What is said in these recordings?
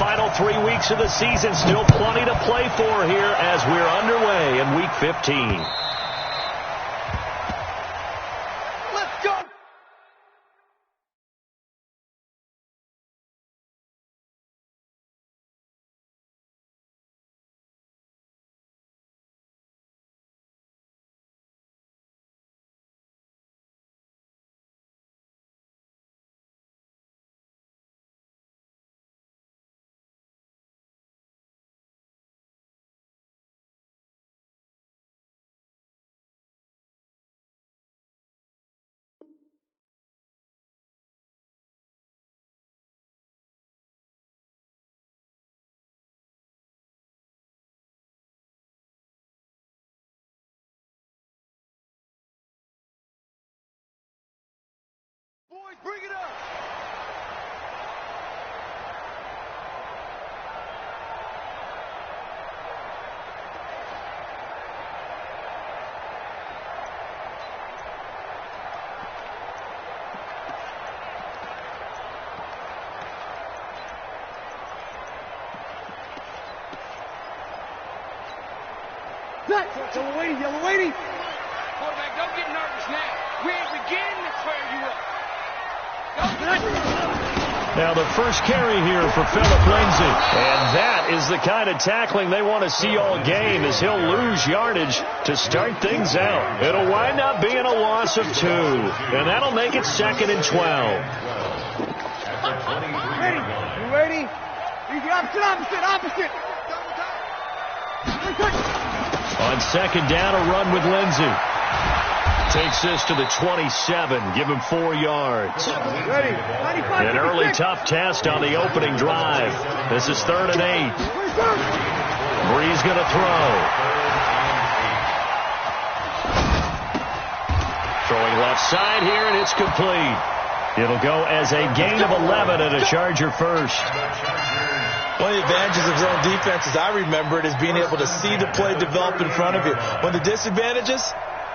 final 3 weeks of the season. Still plenty to play for here as we're underway in Week 15. Let's go! Boys, bring it up! Yellow lady! Quarterback, don't get nervous now. We ain't beginning to clear you up. Now the first carry here for Phillip Lindsay. And that is the kind of tackling they want to see all game as he'll lose yardage to start things out. It'll wind up being a loss of 2. And that'll make it 2nd and 12. Ready? You ready? Opposite! On 2nd down, a run with Lindsay. Takes this to the 27. Give him 4 yards. Ready? An early tough test on the opening drive. This is 3rd and 8. Bree's going to throw. Throwing left side here, and it's complete. It'll go as a gain of 11 and a Charger first. One of the advantages of zone defense, as I remember it, is being able to see the play develop in front of you. One of the disadvantages,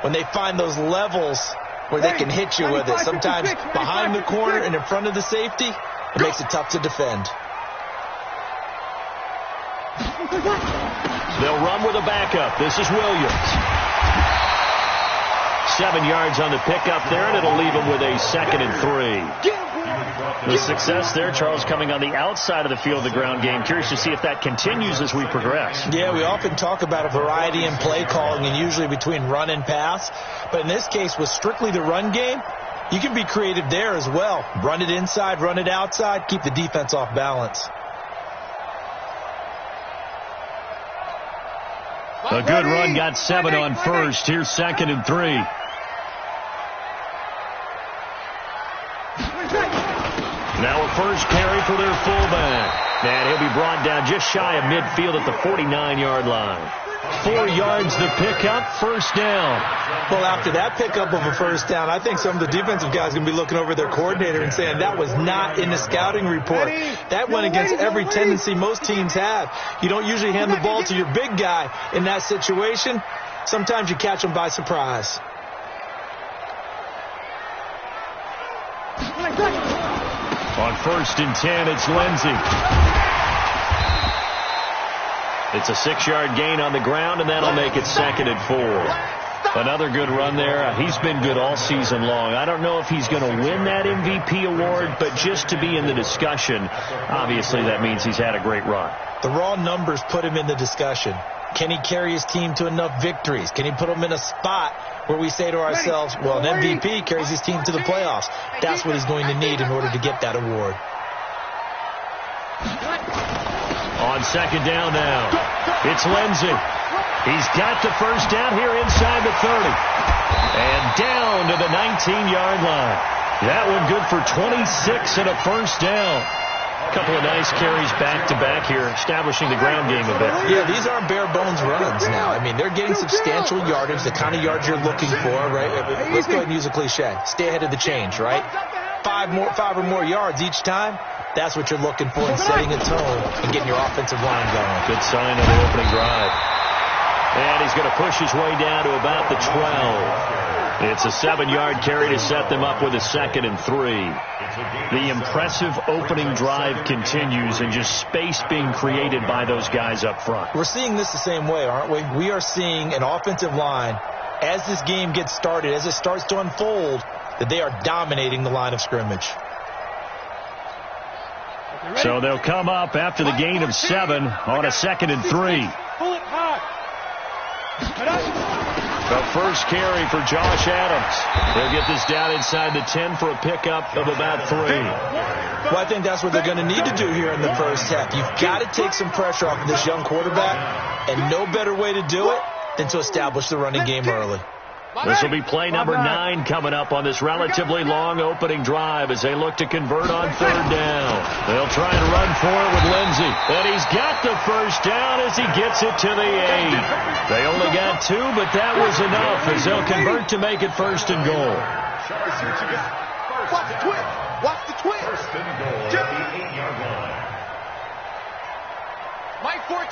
when they find those levels where they can hit you with it. Sometimes behind the corner and in front of the safety, it makes it tough to defend. They'll run with a backup. This is Williams. 7 yards on the pickup there, and it'll leave him with a 2nd and 3. The success there, Charles, coming on the outside of the field of the ground game. Curious to see if that continues as we progress. Yeah, we often talk about a variety in play calling and usually between run and pass. But in this case, with strictly the run game, you can be creative there as well. Run it inside, run it outside, keep the defense off balance. A good run, got 7 on first. Here's 2nd and 3. Now a first carry for their fullback. And he'll be brought down just shy of midfield at the 49-yard line. 4 yards the pickup, first down. Well, after that pickup of a first down, I think some of the defensive guys are going to be looking over their coordinator and saying that was not in the scouting report. That went against every tendency most teams have. You don't usually hand the ball to your big guy in that situation. Sometimes you catch them by surprise. On 1st and 10, it's Lindsay. It's a 6-yard gain on the ground, and that'll make it 2nd and 4. Another good run there. He's been good all season long. I don't know if he's going to win that MVP award, but just to be in the discussion, obviously that means he's had a great run. The raw numbers put him in the discussion. Can he carry his team to enough victories? Can he put them in a spot where we say to ourselves, well, an MVP carries his team to the playoffs. That's what he's going to need in order to get that award. On 2nd down now, it's Lindsay. He's got the first down here inside the 30. And down to the 19-yard line. That one good for 26 and a first down. A couple of nice carries back-to-back here, establishing the ground game a bit. Yeah, these aren't bare-bones runs now. I mean, they're getting substantial yardage, the kind of yards you're looking for, right? Let's go ahead and use a cliche. Stay ahead of the change, right? 5 or more yards each time. That's what you're looking for in setting a tone and getting your offensive line going. Good sign on the opening drive. And he's going to push his way down to about the 12. It's a 7-yard carry to set them up with a 2nd and 3. The impressive opening drive continues, and just space being created by those guys up front. We're seeing this the same way, aren't we? We are seeing an offensive line, as this game gets started, as it starts to unfold, that they are dominating the line of scrimmage. So they'll come up after the gain of 7 on a 2nd and 3. The first carry for Josh Adams. They'll get this down inside the 10 for a pickup of about 3. Well, I think that's what they're going to need to do here in the first half. You've got to take some pressure off of this young quarterback, and no better way to do it than to establish the running game early. This will be play number 9 coming up on this relatively long opening drive as they look to convert on 3rd down. They'll try and run for it with Lindsey. And he's got the first down as he gets it to the 8. They only got 2, but that was enough as they'll convert to make it 1st and goal. Watch the twist. Watch the twist. 1st and goal at the 8-yard line. Mike 14.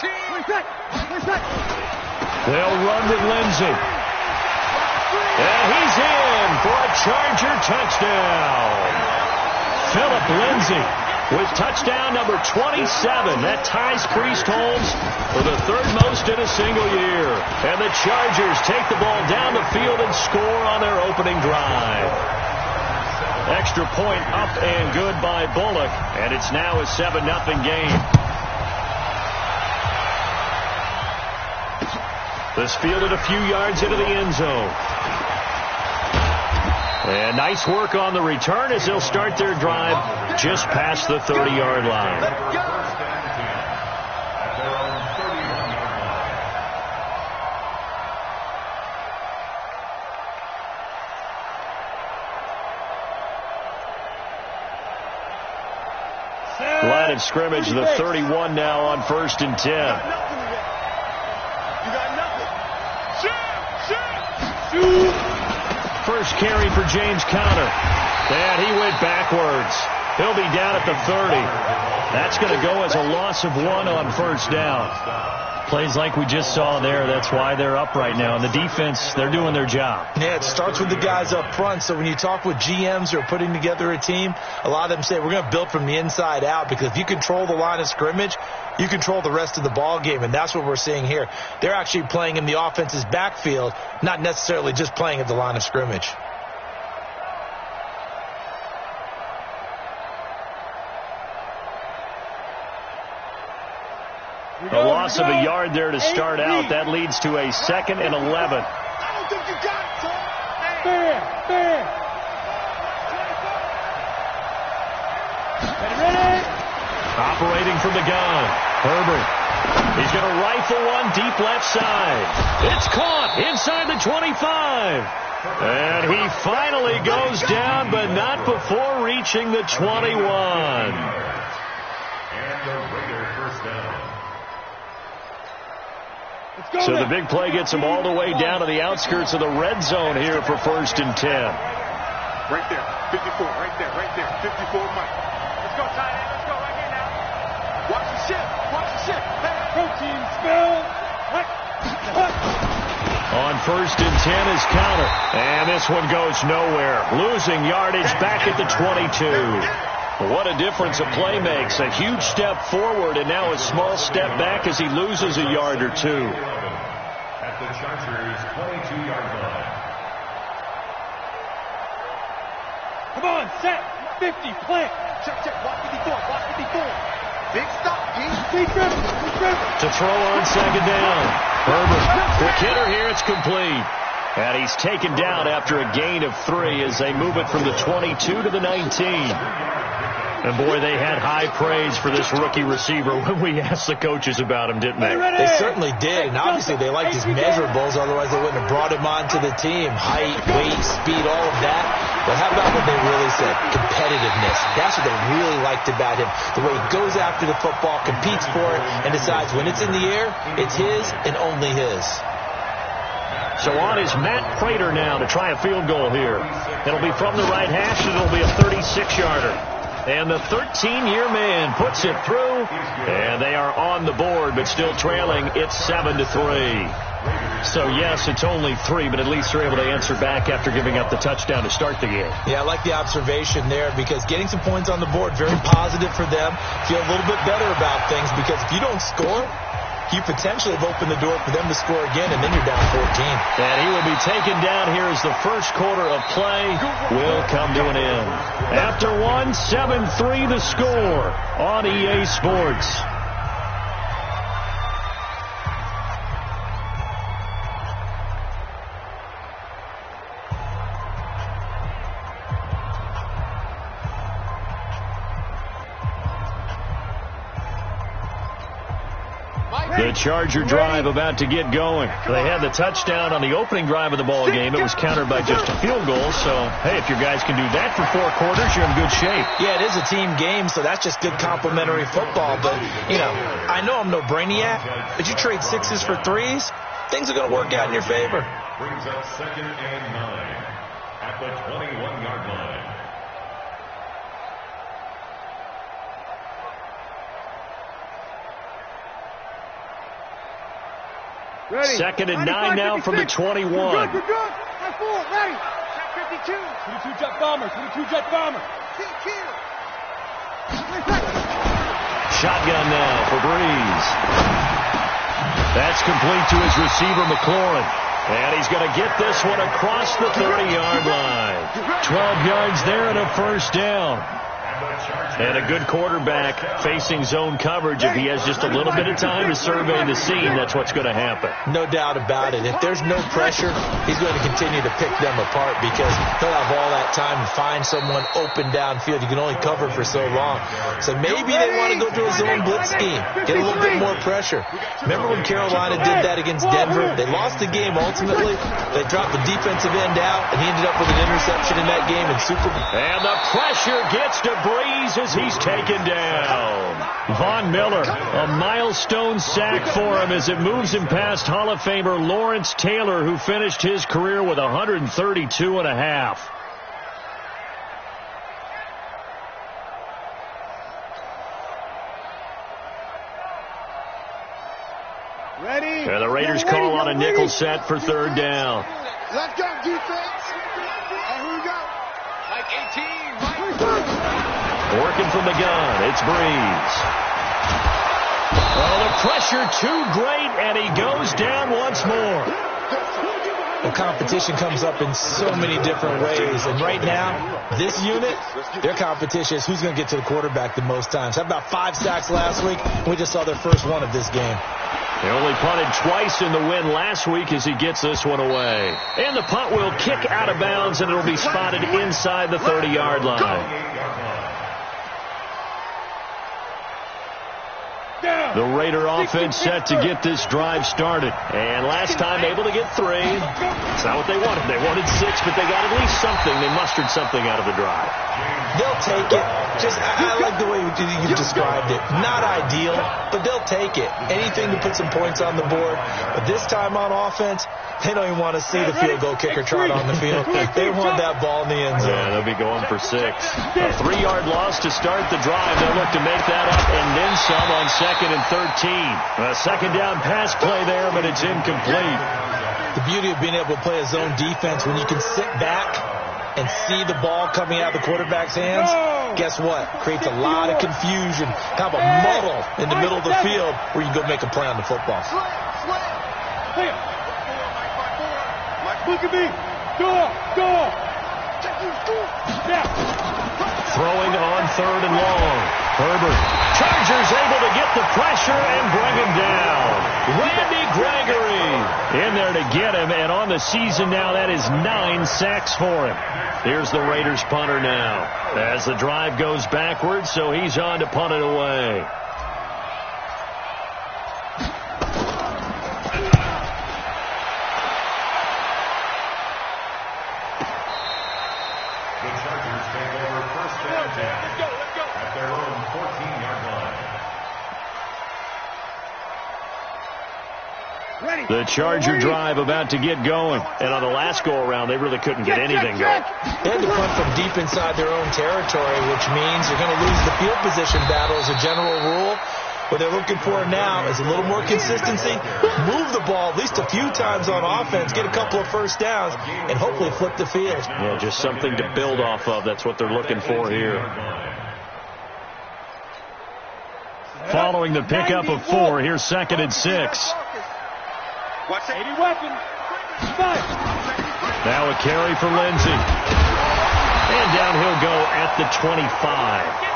They'll run with Lindsey. And he's in for a Charger touchdown. Philip Lindsey with touchdown number 27. That ties Priest Holmes for the 3rd most in a single year. And the Chargers take the ball down the field and score on their opening drive. Extra point up and good by Bullock. And it's now a 7-0 game. This fielded a few yards into the end zone. And nice work on the return as they'll start their drive just past the 30-yard line. Line of scrimmage, the 31 now on 1st and 10. You got nothing. Shoot. First carry for James Conner. And he went backwards. He'll be down at the 30. That's going to go as a loss of 1 on 1st down. Plays like we just saw there. That's why they're up right now. And the defense, they're doing their job. Yeah, it starts with the guys up front. So when you talk with GMs who are putting together a team, a lot of them say we're going to build from the inside out, because if you control the line of scrimmage, you control the rest of the ball game, and that's what we're seeing here. They're actually playing in the offense's backfield, not necessarily just playing at the line of scrimmage. A loss of a yard there to start out. That leads to a 2nd and 11. I don't think you got it, son. Fair. Operating from the gun, Herbert. He's going to rifle one deep left side. It's caught inside the 25. And he finally goes down, but not before reaching the 21. And the Raider first down. So the big play gets him all the way down to the outskirts of the red zone here for 1st and 10. Right there. 54. Right there. 54, Mike. Let's go, tight end. Let's go right here now. Watch the ship. Hey, protein spill. On 1st and 10 is Conner. And this one goes nowhere. Losing yardage back at the 22. What a difference a play makes. A huge step forward and now a small step back as he loses a yard or 2. At the Chargers' 22-yard line. Come on, set. 50, plant. Check. Watch 54. Big stop, G. To throw on 2nd down. Herbert. Quick hitter here. It's complete. And he's taken down after a gain of 3 as they move it from the 22 to the 19. And, boy, they had high praise for this rookie receiver when we asked the coaches about him, didn't they? They certainly did, and obviously they liked his measurables, otherwise they wouldn't have brought him onto the team. Height, weight, speed, all of that. But how about what they really said? Competitiveness. That's what they really liked about him. The way he goes after the football, competes for it, and decides when it's in the air, it's his and only his. So on is Matt Prater now to try a field goal here. It'll be from the right hash, and it'll be a 36-yarder. And the 13-year man puts it through, and they are on the board, but still trailing. It's 7-3. So, yes, it's only 3, but at least they're able to answer back after giving up the touchdown to start the game. Yeah, I like the observation there because getting some points on the board, very positive for them. Feel a little bit better about things because if you don't score, you potentially have opened the door for them to score again, and then you're down 14. And he will be taken down here as the first quarter of play will come to an end. After 1, 7-3 the score on EA Sports. The Charger drive about to get going. They had the touchdown on the opening drive of the ball game. It was countered by just a field goal. So, hey, if your guys can do that for 4 quarters, you're in good shape. Yeah, it is a team game, so that's just good complimentary football. But, you know, I know I'm no brainiac, but you trade 6s for 3s, things are going to work out in your favor. Brings up 2nd and 9 at the 21-yard line. Ready. 2nd and 9 now from the 21. We're good. Ready. Check 52. 22 jet bomber. 22 jet bomber. Shotgun now for Breeze. That's complete to his receiver, McLaurin. And he's going to get this one across the 30-yard line. 12 yards there and a first down. And a good quarterback facing zone coverage. If he has just a little bit of time to survey the scene, that's what's going to happen. No doubt about it. If there's no pressure, he's going to continue to pick them apart because he'll have all that time to find someone open downfield. You can only cover for so long. So maybe they want to go to a zone blitz scheme, get a little bit more pressure. Remember when Carolina did that against Denver? They lost the game ultimately. They dropped the defensive end out, and he ended up with an interception in that game in Super Bowl. And the pressure gets to Breeze as he's taken down. Von Miller, a milestone sack for him as it moves him past Hall of Famer Lawrence Taylor, who finished his career with 132.5. Ready. And the Raiders call on a nickel set for 3rd down. Let's go, defense. And here we go. Like 18. Working from the gun, it's Breeze. Oh, the pressure too great, and he goes down once more. The competition comes up in so many different ways. And right now, this unit, their competition is who's going to get to the quarterback the most times. Had about 5 sacks last week. We just saw their first one of this game. They only punted twice in the win last week as he gets this one away. And the punt will kick out of bounds, and it'll be spotted inside the 30-yard line. The Raider offense set to get this drive started. And last time able to get 3. It's not what they wanted. They wanted 6, but they got at least something. They mustered something out of the drive. They'll take it. I like the way you described it. Not ideal, but they'll take it. Anything to put some points on the board. But this time on offense, they don't even want to see the field goal kicker trot on the field. They want that ball in the end zone. Yeah, they'll be going for 6. A 3-yard loss to start the drive. They'll look to make that up and then some on 2nd and 13. A 2nd down pass play there, but it's incomplete. The beauty of being able to play a zone defense when you can sit back and see the ball coming out of the quarterback's hands, guess what? Creates a lot of confusion, kind of a muddle in the middle of the field where you go make a play on the football. Look at me. Go. Throwing on 3rd and long. Herbert. Chargers able to get the pressure and bring him down. Randy Gregory in there to get him, and on the season now, that is 9 sacks for him. Here's the Raiders punter now as the drive goes backwards, so he's on to punt it away. The Chargers take over 1st and 10 at their own 14-yard line. The Charger drive about to get going. And on the last go-around, they really couldn't get anything going. They had to punt from deep inside their own territory, which means you're going to lose the field position battle as a general rule. What they're looking for now is a little more consistency, move the ball at least a few times on offense, get a couple of first downs, and hopefully flip the field. Yeah, just something to build off of. That's what they're looking for here. Following the pickup of 4, here's 2nd and 6. Watch 80 weapon. Now a carry for Lindsey. And down he'll go at the 25.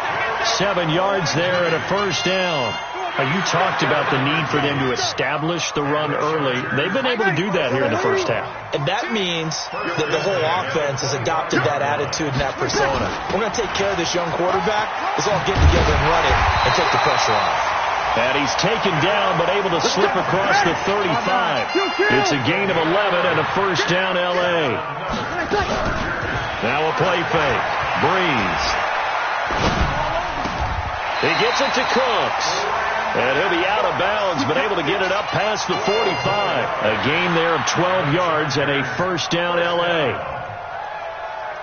7 yards there and a first down. You talked about the need for them to establish the run early. They've been able to do that here in the first half. And that means that the whole offense has adopted that attitude and that persona. We're going to take care of this young quarterback. Let's all get together and run it and take the pressure off. And he's taken down but able to slip across the 35. It's a gain of 11 and a first down L.A. Now a play fake. Breeze. He gets it to Cooks. And he'll be out of bounds, but able to get it up past the 45. A gain there of 12 yards and a first down L.A.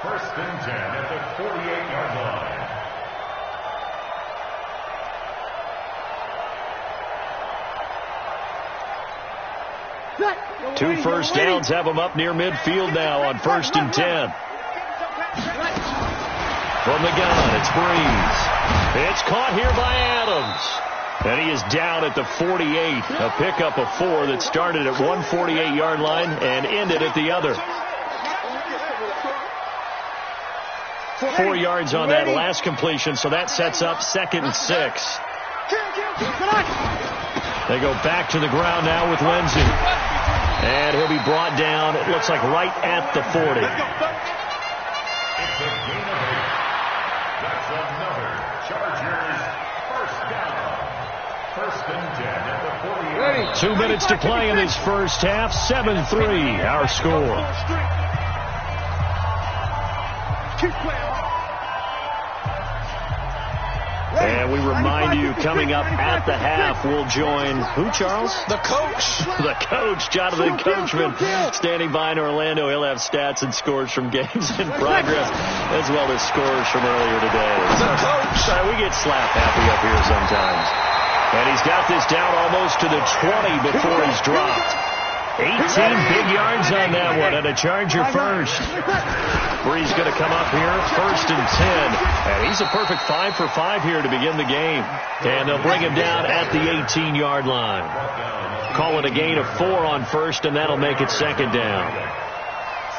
First and 10 at the 48-yard line. 2 first downs have them up near midfield now on 1st and 10. From the gun, it's Breeze. It's caught here by Adams. And he is down at the 48. A pickup of 4 that started at one 48-yard line and ended at the other. 4 yards on that last completion, so that sets up 2nd and 6. They go back to the ground now with Lindsey. And he'll be brought down, it looks like right at the 40. It's a gain of 8. That's another Chargers first down. First and 10 at the 48. 2 minutes to play in this first half. 7-3 our score. And we remind you, coming up at the half, we'll join who, Charles? The coach. The coach, Jonathan Coachman, standing by in Orlando. He'll have stats and scores from games in progress, as well as scores from earlier today. The coach. Sorry, we get slap happy up here sometimes. And he's got this down almost to the 20 before he's dropped. 18 big yards on that one, and a Charger first. Breeze going to come up here, 1st and 10. And he's a perfect 5 for 5 here to begin the game. And they'll bring him down at the 18-yard line. Call it a gain of 4 on 1st, and that'll make it 2nd down.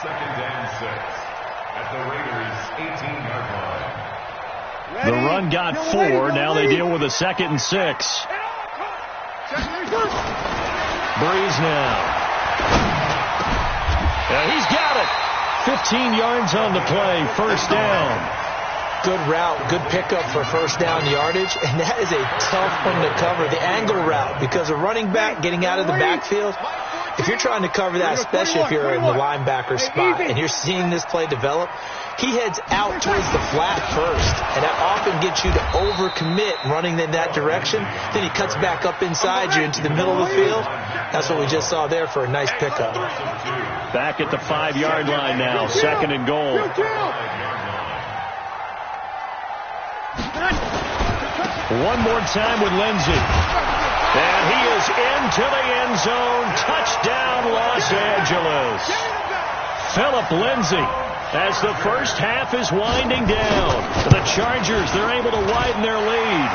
2nd and 6 at the Raiders' 18-yard line. The run got 4. Now they deal with a 2nd and 6. Breeze now. He's got it. 15 yards on the play. First down. Good route, good pickup for first down yardage, and that is a tough one to cover, the angle route, because a running back getting out of the backfield, if you're trying to cover that, especially if you're in the linebacker spot and you're seeing this play develop, he heads out towards the flat first, and that often gets you to overcommit running in that direction. Then he cuts back up inside you into the middle of the field. That's what we just saw there for a nice pickup. Back at the 5-yard line now, 2nd and goal. One more time with Lindsey. And he is into the end zone. Touchdown, Los Angeles. Philip Lindsey, as the first half is winding down. The Chargers, they're able to widen their lead.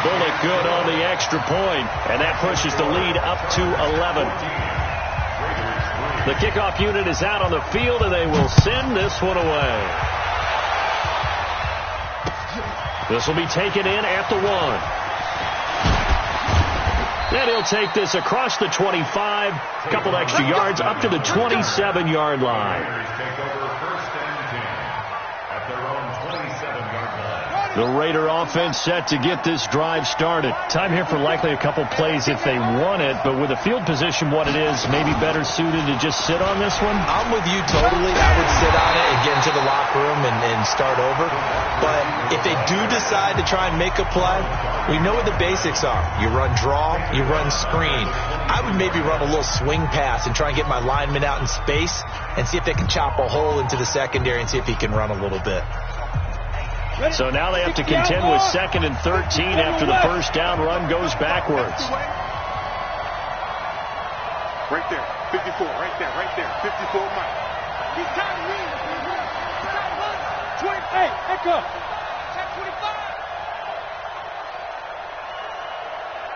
Bullock good on the extra point, and that pushes the lead up to 11. The kickoff unit is out on the field, and they will send this one away. This will be taken in at the 1. Then he'll take this across the 25, a couple extra yards, up to the 27-yard line. The Raider offense set to get this drive started. Time here for likely a couple plays if they want it, but with the field position what it is, maybe better suited to just sit on this one? I'm with you totally. I would sit on it and get into the locker room and start over. But if they do decide to try and make a play, we know what the basics are. You run draw, you run screen. I would maybe run a little swing pass and try and get my lineman out in space and see if they can chop a hole into the secondary and see if he can run a little bit. So now they have to contend with 2nd and 13 after the first down run goes backwards. Right there, 54, right there, 54 Mike. He's time to lead. 28, echo. Check 25.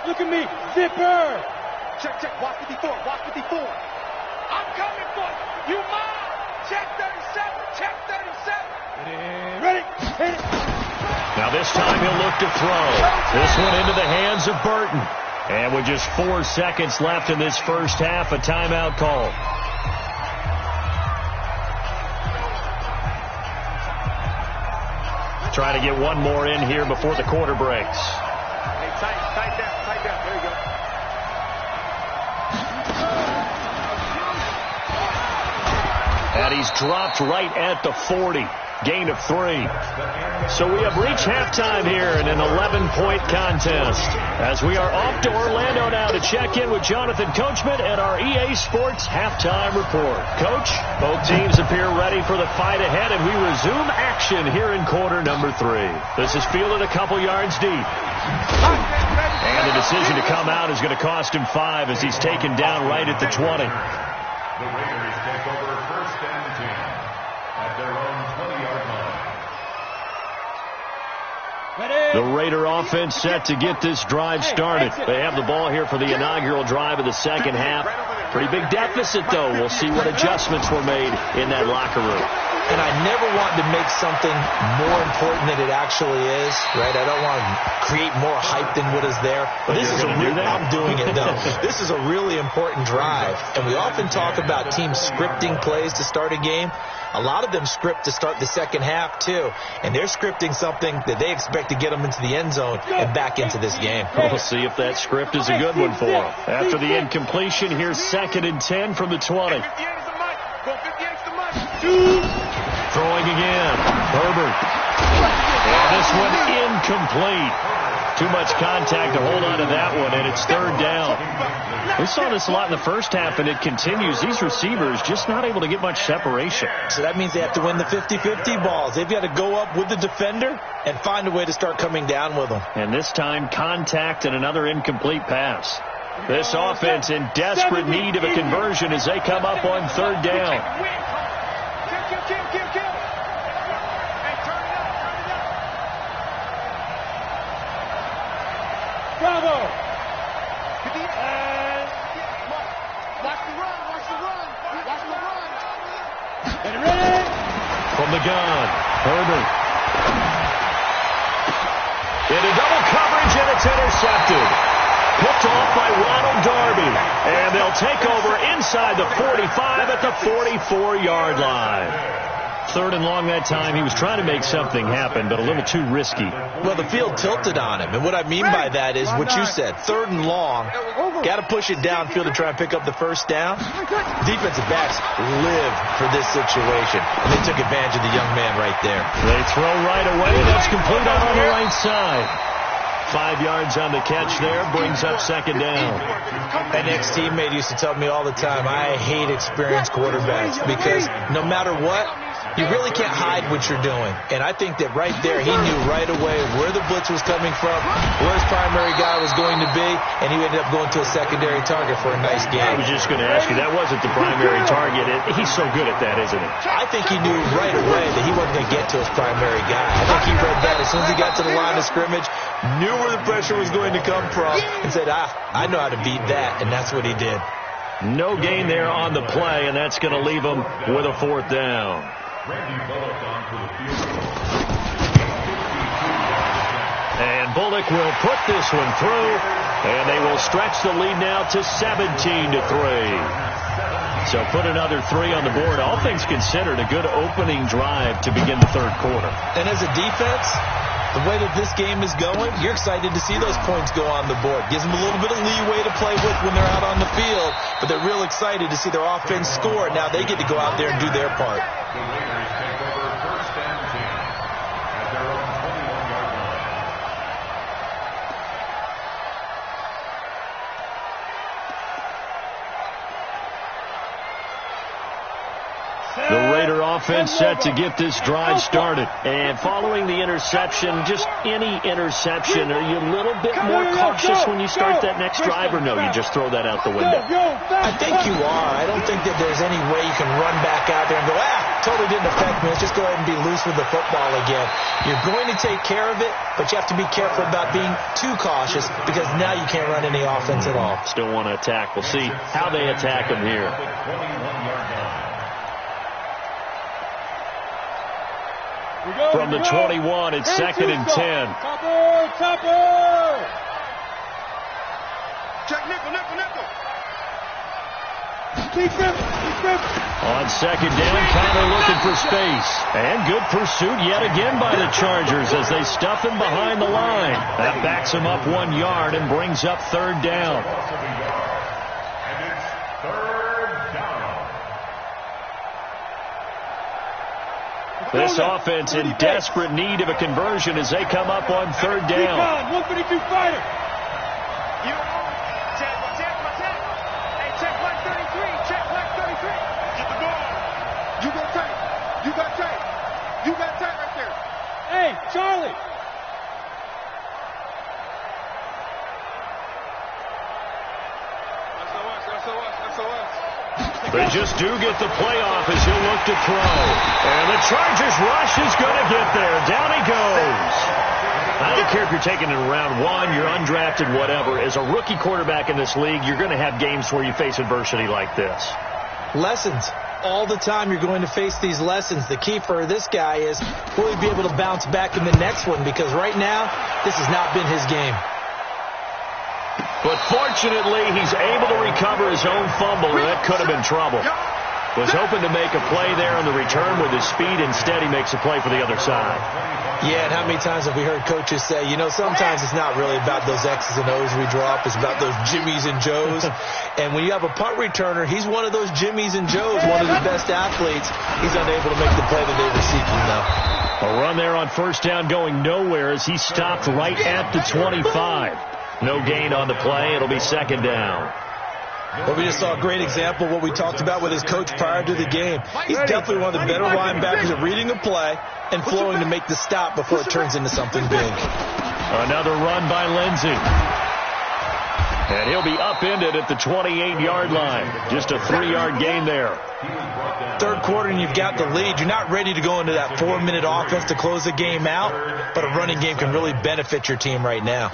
Look at me, zipper. Check, watch 54, watch 54. I'm coming for you. You mine. Check 37, check 37. Ready, hit it. Now this time he'll look to throw. This one into the hands of Burton. And with just 4 seconds left in this first half, a timeout call. Trying to get one more in here before the quarter breaks. Hey, tight down. There you go. And he's dropped right at the 40. Gain of 3. So we have reached halftime here in an 11-point contest. As we are off to Orlando now to check in with Jonathan Coachman and our EA Sports halftime report. Coach, both teams appear ready for the fight ahead, and we resume action here in quarter number 3. This is fielded a couple yards deep. And the decision to come out is going to cost him 5 as he's taken down right at the 20. The Raiders take over 1st and 10 at their own 20-yard line. The Raider offense set to get this drive started. They have the ball here for the inaugural drive of the second half. Pretty big deficit, though. We'll see what adjustments were made in that locker room. And I never want to make something more important than it actually is, right? I don't want to create more hype than what is there. But this is I'm doing it, though. This is a really important drive. And we often talk about teams scripting plays to start a game. A lot of them script to start the second half, too. And they're scripting something that they expect to get them into the end zone and back into this game. We'll see if that script is a good one for them. After the incompletion, here's 2nd and 10 from the 20. Throwing again. Herbert. And this one incomplete. Too much contact to hold on to that one, and it's 3rd down. We saw this a lot in the first half, and it continues. These receivers just not able to get much separation. So that means they have to win the 50-50 balls. They've got to go up with the defender and find a way to start coming down with them. And this time, contact and another incomplete pass. This offense in desperate need of a conversion as they come up on 3rd down. Bravo! Watch the run! Get ready! From the gun, Herbert. Into double coverage, and it's intercepted. Picked off by Ronald Darby. And they'll take over inside the 45 at the 44-yard line. 3rd and long that time. He was trying to make something happen, but a little too risky. Well, the field tilted on him. And what I mean by that is what you said. 3rd and long. Got to push it downfield to try and pick up the first down. Defensive backs live for this situation. And they took advantage of the young man right there. They throw right away. That's complete out on the right side. 5 yards on the catch there. Brings up 2nd down. An ex-teammate used to tell me all the time, I hate experienced quarterbacks because no matter what, you really can't hide what you're doing. And I think that right there, he knew right away where the blitz was coming from, where his primary guy was going to be, and he ended up going to a secondary target for a nice game. I was just going to ask you, that wasn't the primary target. He's so good at that, isn't he? I think he knew right away that he wasn't going to get to his primary guy. I think he read that as soon as he got to the line of scrimmage, knew where the pressure was going to come from, and said, I know how to beat that, and that's what he did. No gain there on the play, and that's going to leave him with a 4th down. And Bullock will put this one through, and they will stretch the lead now to 17-3. So put another 3 on the board. All things considered, a good opening drive to begin the 3rd quarter. And as a defense, the way that this game is going, you're excited to see those points go on the board. Gives them a little bit of leeway to play with when they're out on the field, but they're real excited to see their offense score. Now they get to go out there and do their part. The Raiders take over 1st and 10 at their own 21-yard line. The Raider offense set to get this drive started. And following the interception, just any interception, are you a little bit more cautious when you start that next drive, or no, you just throw that out the window? I think you are. I don't think that there's any way you can run back out there and go, totally didn't affect me. Let's just go ahead and be loose with the football again. You're going to take care of it, but you have to be careful about being too cautious because now you can't run any offense at all. Still want to attack. We'll see how they attack him here. From the 21, it's 2nd and 10. Topper! Check nickel. On 2nd down, Connor looking for space. And good pursuit yet again by the Chargers as they stuff him behind the line. That backs him up 1 yard and brings up 3rd down. And it's 3rd down. This offense in desperate need of a conversion as they come up on 3rd down. 152 fighter. Hey, Charlie! SOS. They just do get the playoff as he'll look to throw. And the Chargers rush is going to get there. Down he goes. I don't care if you're taking it in round 1, you're undrafted, whatever. As a rookie quarterback in this league, you're going to have games where you face adversity like this. Lessons. All the time you're going to face these lessons. The key for this guy is will he be able to bounce back in the next one, because right now this has not been his game. But fortunately, he's able to recover his own fumble, or that could have been trouble. Was hoping to make a play there on the return with his speed. Instead, he makes a play for the other side. Yeah, and how many times have we heard coaches say, sometimes it's not really about those X's and O's we drop. It's about those Jimmies and Joes. And when you have a punt returner, he's one of those Jimmies and Joes, one of the best athletes. He's unable to make the play that they were seeking, though. A run there on 1st down going nowhere as he stopped right at the 25. No gain on the play. It'll be 2nd down. Well, we just saw a great example of what we talked about with his coach prior to the game. He's definitely one of the better linebackers at reading a play and flowing to make the stop before it turns into something big. Another run by Lindsey. And he'll be upended at the 28-yard line. Just a 3-yard gain there. 3rd quarter and you've got the lead. You're not ready to go into that 4-minute offense to close the game out, but a running game can really benefit your team right now.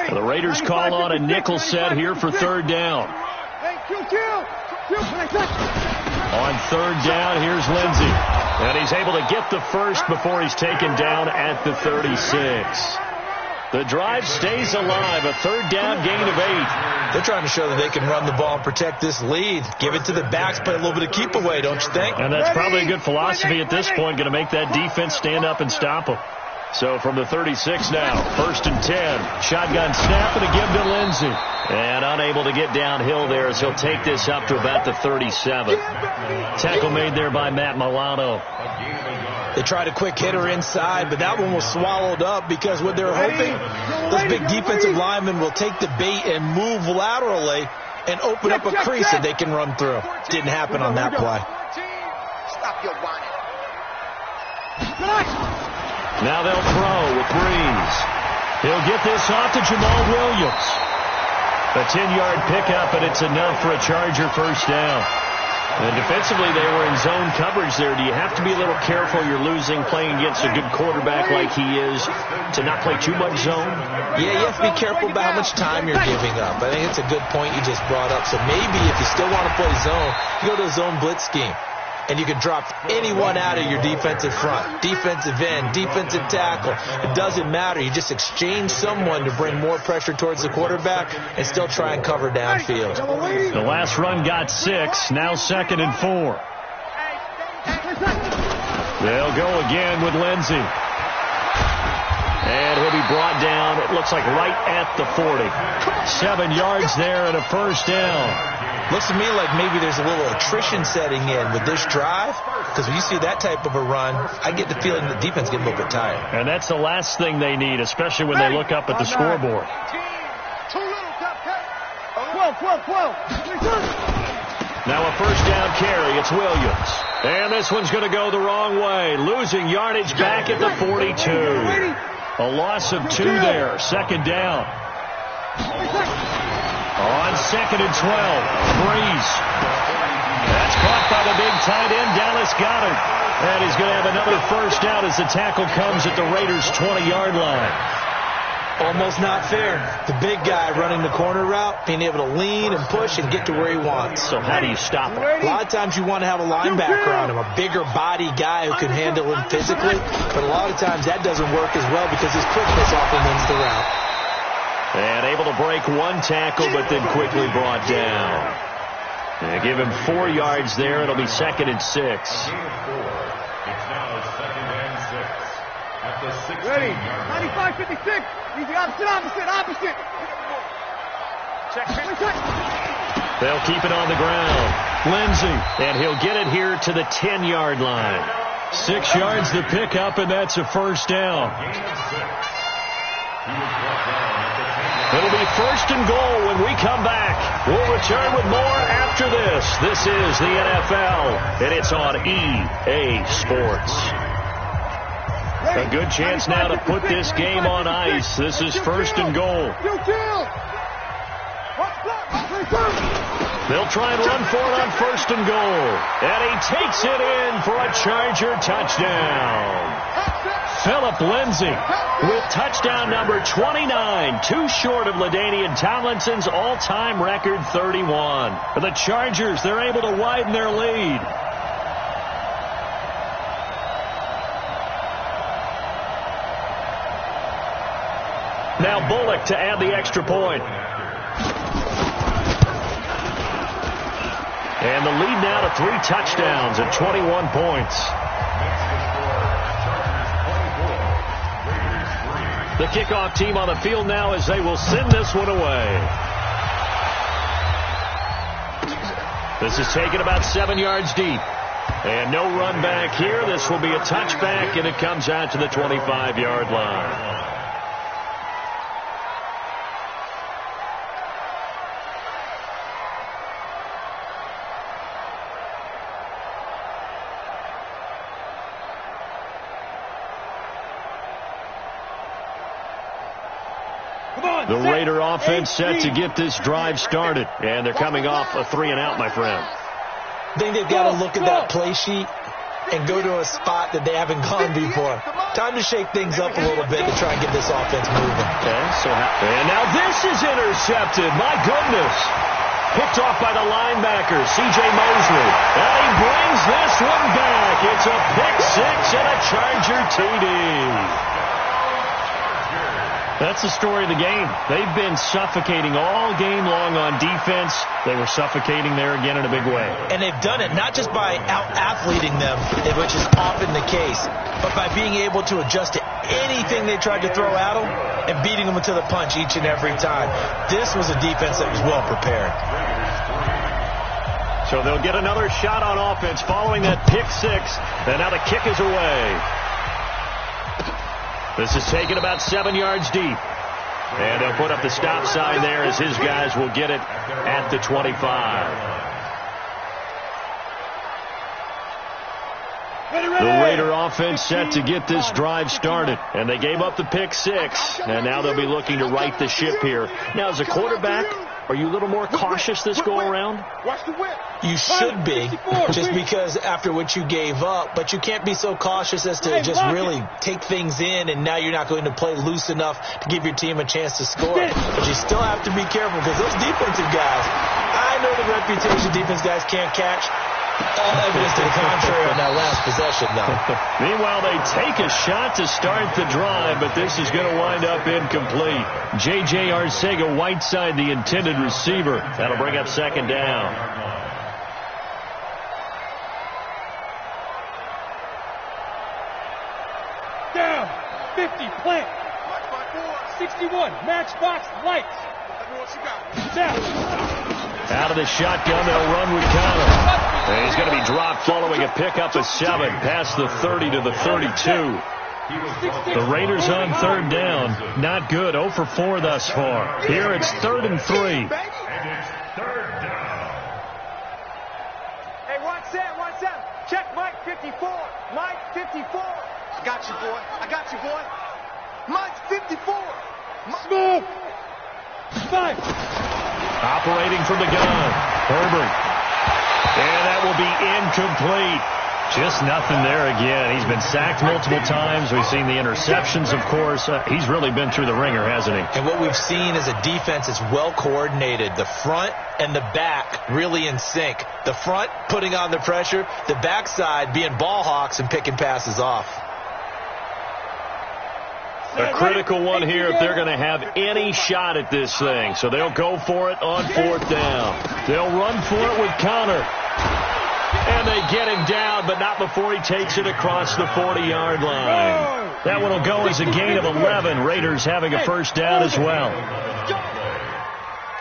The Raiders call on a nickel set here for 3rd down. On 3rd down, here's Lindsey. And he's able to get the first before he's taken down at the 36. The drive stays alive. A 3rd down gain of 8. They're trying to show that they can run the ball and protect this lead. Give it to the backs, play a little bit of keep away, don't you think? And that's probably a good philosophy at this point. Going to make that defense stand up and stop them. So from the 36 now, 1st and 10. Shotgun snap and a give to Lindsey. And unable to get downhill there as he'll take this up to about the 37. Tackle made there by Matt Milano. They tried a quick hitter inside, but that one was swallowed up because what they're hoping, those big defensive linemen will take the bait and move laterally and open up a crease that they can run through. Didn't happen on that play. Stop your whining. Now they'll throw with Breeze. He'll get this off to Jamal Williams. A 10-yard pickup, and it's enough for a Charger 1st down. And defensively, they were in zone coverage there. Do you have to be a little careful? You're losing playing against a good quarterback like he is to not play too much zone? Yeah, you have to be careful about how much time you're giving up. I think it's a good point you just brought up. So maybe if you still want to play zone, you go to a zone blitz scheme. And you can drop anyone out of your defensive front, defensive end, defensive tackle. It doesn't matter. You just exchange someone to bring more pressure towards the quarterback and still try and cover downfield. The last run got 6. Now 2nd and 4. They'll go again with Lindsey. And he'll be brought down, it looks like right at the 40. 7 yards there and a 1st down. Looks to me like maybe there's a little attrition setting in with this drive, because when you see that type of a run, I get the feeling the defense gets a little bit tired. And that's the last thing they need, especially when they look up at the scoreboard. 12. Now a first down carry. It's Williams. And this one's going to go the wrong way. Losing yardage back at the 42. A loss of 2 there. Second down. On second and 12. Breeze. That's caught by the big tight end, Dallas Goedert. And he's going to have another first down as the tackle comes at the Raiders' 20-yard line. Almost not fair. The big guy running the corner route, being able to lean and push and get to where he wants. So how do you stop him? A lot of times you want to have a linebacker on him, a bigger body guy who can handle him physically. But a lot of times that doesn't work as well because his quickness often wins the route. And able to break one tackle, but then quickly brought down. And give him 4 yards there. It'll be second and 6. It's now second and 6. At the 16-yard line. 95-56. Easy, opposite. Check. They'll keep it on the ground. Lindsey, and he'll get it here to the 10-yard line. 6 yards to pick up, and that's a first down. It'll be first and goal when we come back. We'll return with more after this. This is the NFL, and it's on EA Sports. A good chance now to put this game on ice. This is first and goal. They'll try and run for it on first and goal. And he takes it in for a Charger touchdown. Philip Lindsay with touchdown number 29, 2 short of LaDainian Tomlinson's all-time record 31. For the Chargers, they're able to widen their lead. Now Bullock to add the extra point. And the lead now to 3 touchdowns at 21 points. The kickoff team on the field now as they will send this one away. This is taken about 7 yards deep. And no run back here. This will be a touchback, and it comes out to the 25-yard line. The Raider offense set to get this drive started. And they're coming off a 3-and-out, my friend. I think they've got to look at that play sheet and go to a spot that they haven't gone before. Time to shake things up a little bit to try and get this offense moving. Okay, and now this is intercepted. My goodness. Picked off by the linebacker, C.J. Mosley. And he brings this one back. It's a pick 6 and a Charger TD. That's the story of the game. They've been suffocating all game long on defense. They were suffocating there again in a big way. And they've done it not just by out-athleting them, which is often the case, but by being able to adjust to anything they tried to throw at them and beating them to the punch each and every time. This was a defense that was well prepared. So they'll get another shot on offense following that pick 6. And now the kick is away. This is taken about 7 yards deep. And they'll put up the stop sign there as his guys will get it at the 25. The Raider offense set to get this drive started. And they gave up the pick 6. And now they'll be looking to right the ship here. Now, as a quarterback, are you a little more cautious this go-around? You should be, just because after what you gave up. But you can't be so cautious as to just really take things in, and now you're not going to play loose enough to give your team a chance to score. But you still have to be careful because those defensive guys, I know the reputation defense guys can't catch. All evidence to the contrary on that last possession, though. Meanwhile, they take a shot to start the drive, but this is going to wind up incomplete. J.J. Arcega-Whiteside, the intended receiver. That'll bring up second down. Down. 50, plant. 61, matchbox, lights. Down. Out of the shotgun, they'll run with Connor. And he's going to be dropped following a pickup of 7 past the 30 to the 32. The Raiders on third down. Not good. 0 for 4 thus far. Here it's 3rd and 3. 54. Mike 54. I got you, boy. I got you, boy. Mike 54. Smooth. Five. Operating from the gun. Herbert. And that will be incomplete. Just nothing there again. He's been sacked multiple times. We've seen the interceptions, of course. He's really been through the ringer, hasn't he? And what we've seen is a defense that's well coordinated. The front and the back really in sync. The front putting on the pressure. The backside being ball hawks and picking passes off. A critical one here if they're going to have any shot at this thing. So they'll go for it on 4th down. They'll run for it with Connor. And they get him down, but not before he takes it across the 40-yard line. That one will go as a gain of 11. Raiders having a first down as well.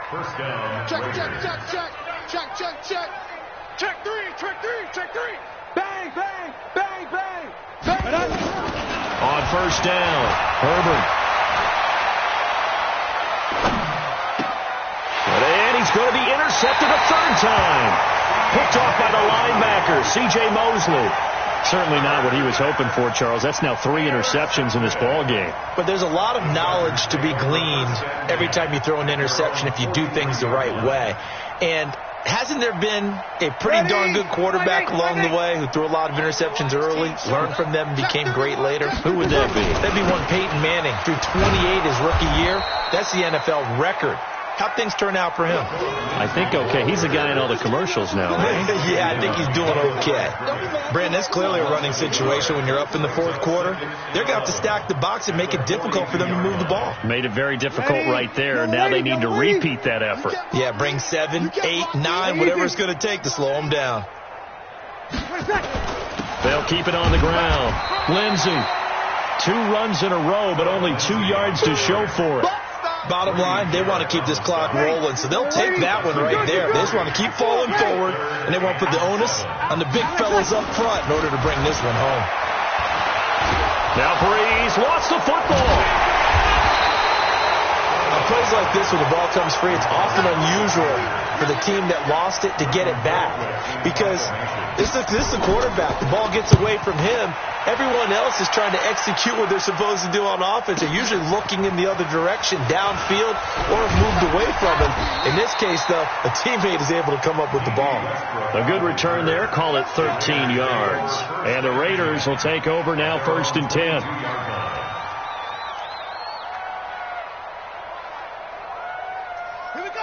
First down. Check, check, check, check. Check, check, check. Check three, check three, check three. Bang, bang, bang, bang. Bang. On first down, Herbert. And he's going to be intercepted a 3rd time. Picked off by the linebacker, C.J. Mosley. Certainly not what he was hoping for, Charles. That's now 3 interceptions in this ball game. But there's a lot of knowledge to be gleaned every time you throw an interception if you do things the right way. And hasn't there been a pretty darn good quarterback along the way who threw a lot of interceptions early, learned from them, and became great later? Who would that be? That'd be one Peyton Manning. Threw 28 his rookie year. That's the NFL record. How'd things turn out for him? I think okay. He's the guy in all the commercials now, right? Yeah, I think he's doing okay. Brandon, that's clearly a running situation when you're up in the 4th quarter. They're going to have to stack the box and make it difficult for them to move the ball. Made it very difficult right there. Now they need to repeat that effort. Yeah, bring 7, 8, 9, whatever it's going to take to slow them down. They'll keep it on the ground. Lindsey, 2 runs in a row, but only 2 yards to show for it. Bottom line, they want to keep this clock rolling, so they'll take that one right there. They just want to keep falling forward, and they want to put the onus on the big fellas up front in order to bring this one home. Now Breeze lost the football. On plays like this, when the ball comes free, it's often unusual for the team that lost it to get it back, because this is the quarterback. The ball gets away from him. Everyone else is trying to execute what they're supposed to do on offense. They're usually looking in the other direction, downfield, or have moved away from him. In this case, though, a teammate is able to come up with the ball. A good return there. Call it 13 yards. And the Raiders will take over now, 1st and 10.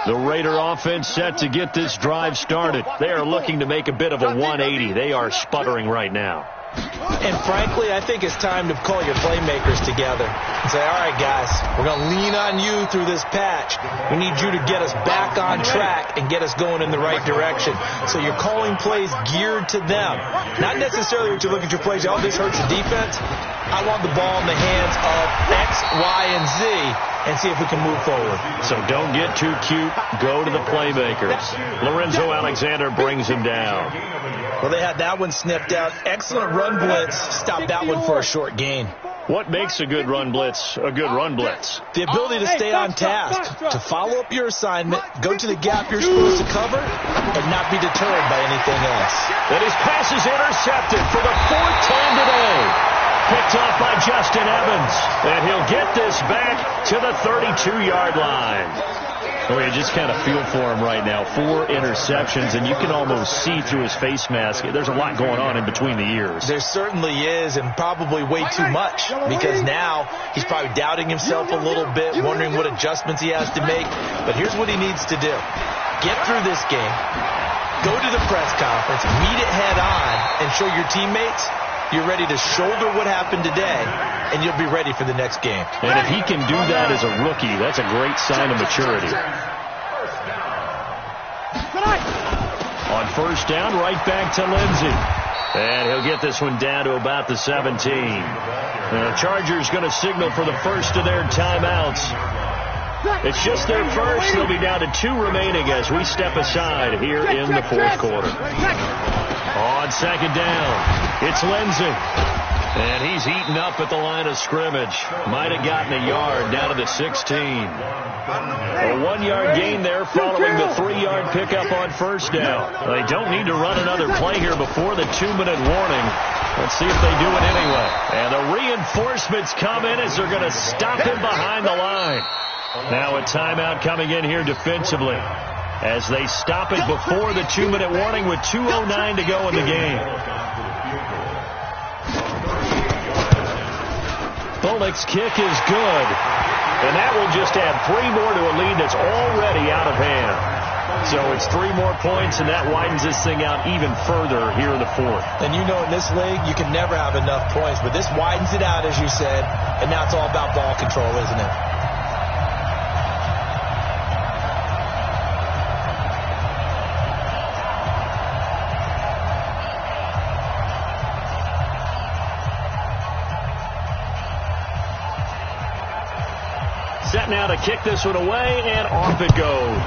The Raider offense set to get this drive started. They are looking to make a bit of a 180. They are sputtering right now. And frankly, I think it's time to call your playmakers together and say, all right, guys, we're going to lean on you through this patch. We need you to get us back on track and get us going in the right direction. So you're calling plays geared to them. Not necessarily what you look at your plays, oh, this hurts the defense. I want the ball in the hands of X, Y, and Z and see if we can move forward. So don't get too cute. Go to the playmakers. Lorenzo Alexander brings him down. Well, they had that one sniffed out. Excellent run blitz. Stopped that one for a short gain. What makes a good run blitz a good run blitz? The ability to stay on task, to follow up your assignment, go to the gap you're supposed to cover, and not be deterred by anything else. And his pass is intercepted for the 4th time today. Picked off by Justin Evans. And he'll get this back to the 32-yard line. Oh, you just kind of feel for him right now. 4 interceptions, and you can almost see through his face mask. There's a lot going on in between the ears. There certainly is, and probably way too much, because now he's probably doubting himself a little bit, wondering what adjustments he has to make. But here's what he needs to do. Get through this game, go to the press conference, meet it head on, and show your teammates you're ready to shoulder what happened today, and you'll be ready for the next game. And if he can do that as a rookie, that's a great sign of maturity. On first down, right back to Lindsey. And he'll get this one down to about the 17. The Chargers going to signal for the first of their timeouts. It's just their first. They'll be down to 2 remaining as we step aside here in the 4th quarter. On second down, it's Lindsey. And he's eaten up at the line of scrimmage. Might have gotten a yard down to the 16. A 1-yard gain there following the 3-yard pickup on first down. They don't need to run another play here before the 2-minute warning. Let's see if they do it anyway. And the reinforcements come in as they're going to stop him behind the line. Now a timeout coming in here defensively as they stop it before the 2-minute warning with 2:09 to go in the game. Bullock's kick is good, and that will just add 3 more to a lead that's already out of hand. So it's 3 more points, and that widens this thing out even further here in the 4th. And you know in this league, you can never have enough points, but this widens it out, as you said, and now it's all about ball control, isn't it? Set now to kick this one away, and off it goes.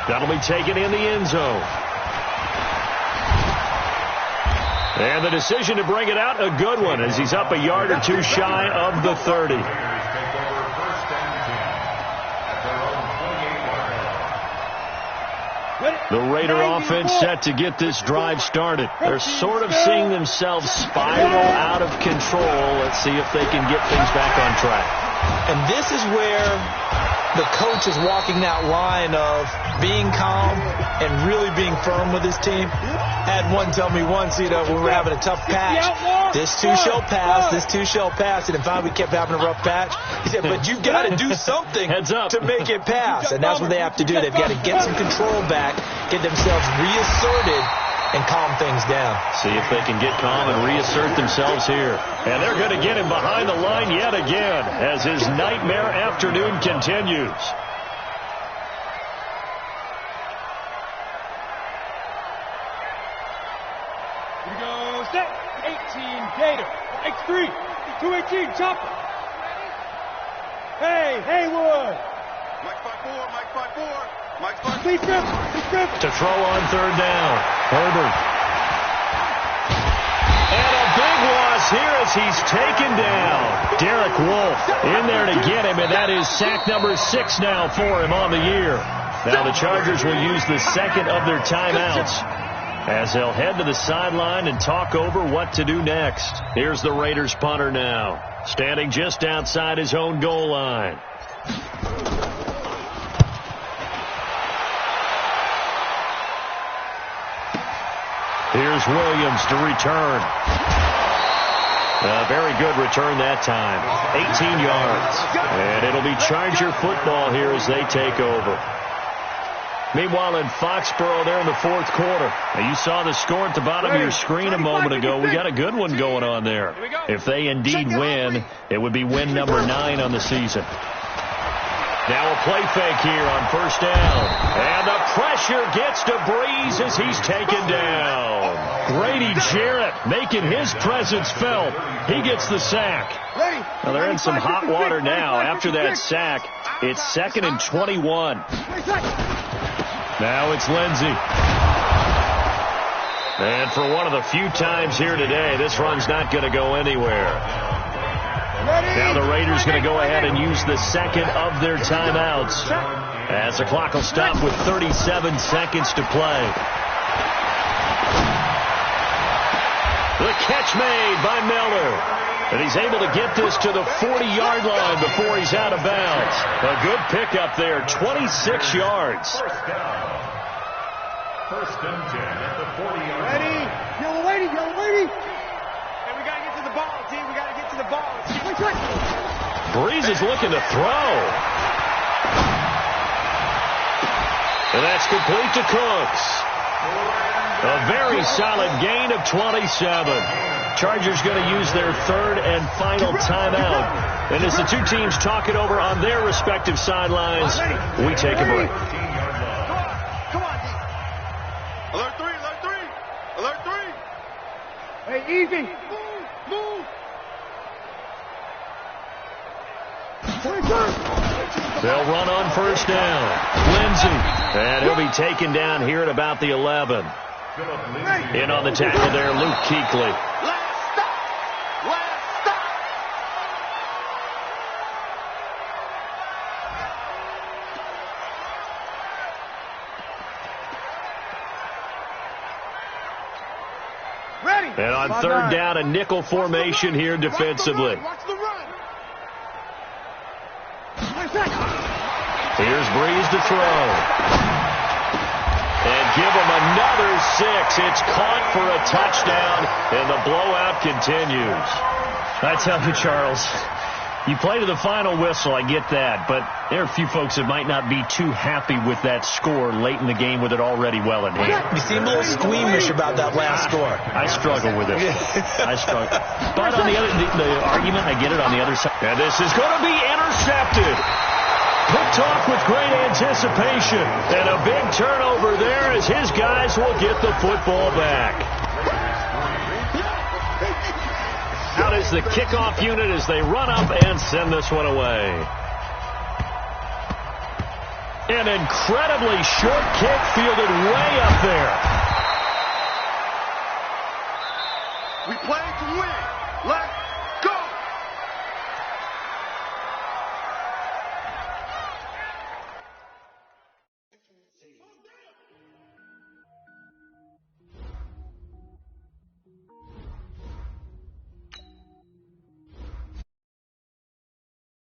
That'll be taken in the end zone. And the decision to bring it out, a good one, as he's up a yard or 2 shy of the 30. The Raider offense set to get this drive started. They're sort of seeing themselves spiral out of control. Let's see if they can get things back on track. And this is where the coach is walking that line of being calm and really being firm with his team. I had one tell me once, when we were having a tough patch, this too shall pass, this too shall pass. And finally we kept having a rough patch. He said, but you've got to do something to make it pass. And that's what they have to do. They've got to get some control back, get themselves reasserted, and calm things down. See if they can get calm and reassert themselves here. And they're going to get him behind the line yet again as his nightmare afternoon continues. Here we go, set. 18, Gator. X3, 218, chopper. Hey, Haywood. Mike 5-4, Mike 5-4. Mike 5-4. Please grip. To throw on 3rd down. Herbert. And a big loss here as he's taken down. Derek Wolfe in there to get him, and that is sack number 6 now for him on the year. Now the Chargers will use the second of their timeouts as they'll head to the sideline and talk over what to do next. Here's the Raiders punter now, standing just outside his own goal line. Here's Williams to return. A very good return that time. 18 yards. And it'll be Charger football here as they take over. Meanwhile, in Foxborough there in the 4th quarter. Now, you saw the score at the bottom of your screen a moment ago. We got a good one going on there. If they indeed win, it would be win number 9 on the season. Now a play fake here on 1st down. And the pressure gets to Breeze as he's taken down. Grady Jarrett making his presence felt. He gets the sack. Well, they're in some hot water now. After that sack, it's 2nd and 21. Now it's Lindsey. And for one of the few times here today, this run's not going to go anywhere. Now the Raiders going to go ahead and use the second of their timeouts as the clock will stop with 37 seconds to play. The catch made by Miller. And he's able to get this to the 40-yard line before he's out of bounds. A good pickup there, 26 yards. First and 10 at the 40-yard line. Ready? Yellow lady. And we got to get to the ball, team. We got to get to the ball. Breeze is looking to throw. And that's complete to Cooks. A very solid gain of 27. Chargers going to use their 3rd and final timeout. And as the two teams talk it over on their respective sidelines, we take a break. Come on, D. Alert 3, alert 3. Alert 3. Hey, easy. Move. They'll run on 1st down. Lindsey. And he'll be taken down here at about the 11. In on the tackle there, Luke Kuechly. Last stop. Last stop. Ready. And on third down, a nickel formation here defensively. Watch the run. Here's Breeze to throw. And give him another 6. It's caught for a touchdown, and the blowout continues. I tell you, Charles, you play to the final whistle, I get that, but there are a few folks that might not be too happy with that score late in the game with it already well in hand. You seem a little squeamish about that last score. I struggle with it. I struggle. But on the other, the argument, I get it on the other side. And this is going to be intercepted. Picked off with great anticipation. And a big turnover there as his guys will get the football back. Out is the kickoff unit as they run up and send this one away. An incredibly short kick fielded way up there. We played to win.